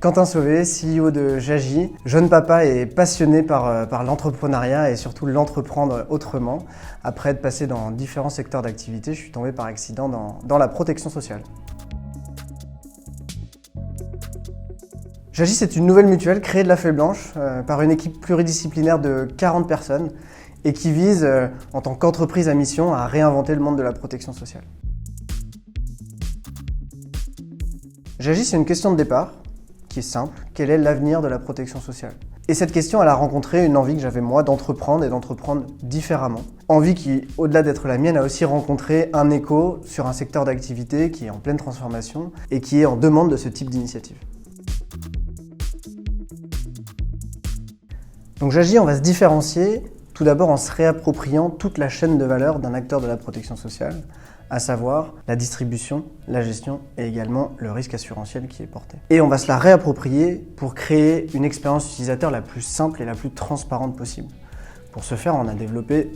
Quentin Sauvé, CEO de J'Agis, jeune papa et passionné par l'entrepreneuriat et surtout l'entreprendre autrement. Après être passé dans différents secteurs d'activité, je suis tombé par accident dans la protection sociale. J'Agis, c'est une nouvelle mutuelle créée de la feuille blanche par une équipe pluridisciplinaire de 40 personnes et qui vise, en tant qu'entreprise à mission, à réinventer le monde de la protection sociale. J'Agis, c'est une question de départ qui est simple. Quel est l'avenir de la protection sociale? Et cette question, elle a rencontré une envie que j'avais moi d'entreprendre et d'entreprendre différemment. Envie qui, au-delà d'être la mienne, a aussi rencontré un écho sur un secteur d'activité qui est en pleine transformation et qui est en demande de ce type d'initiative. Donc J'Agis, on va se différencier tout d'abord en se réappropriant toute la chaîne de valeur d'un acteur de la protection sociale, à savoir la distribution, la gestion et également le risque assurantiel qui est porté. Et on va se la réapproprier pour créer une expérience utilisateur la plus simple et la plus transparente possible. Pour ce faire, on a développé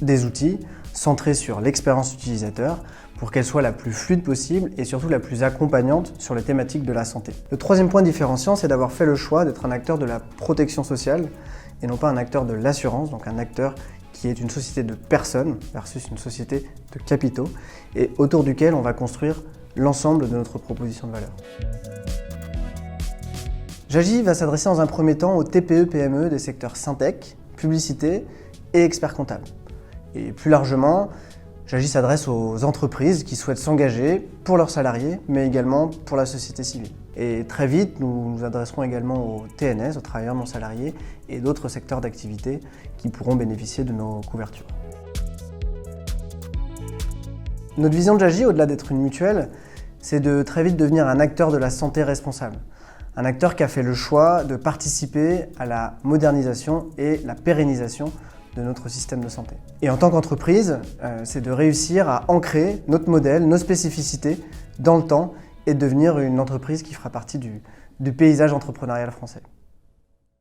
des outils centrés sur l'expérience utilisateur pour qu'elle soit la plus fluide possible et surtout la plus accompagnante sur les thématiques de la santé. Le troisième point différenciant, c'est d'avoir fait le choix d'être un acteur de la protection sociale et non pas un acteur de l'assurance, donc un acteur qui est une société de personnes versus une société de capitaux et autour duquel on va construire l'ensemble de notre proposition de valeur. J'Agis va s'adresser dans un premier temps aux TPE-PME des secteurs Syntec, publicité et experts comptables. Et plus largement, J'Agis s'adresse aux entreprises qui souhaitent s'engager pour leurs salariés, mais également pour la société civile. Et très vite, nous nous adresserons également aux TNS, aux travailleurs non salariés, et d'autres secteurs d'activité qui pourront bénéficier de nos couvertures. Notre vision de J'Agis, au-delà d'être une mutuelle, c'est de très vite devenir un acteur de la santé responsable. Un acteur qui a fait le choix de participer à la modernisation et la pérennisation de notre système de santé. Et en tant qu'entreprise, c'est de réussir à ancrer notre modèle, nos spécificités dans le temps et de devenir une entreprise qui fera partie du paysage entrepreneurial français.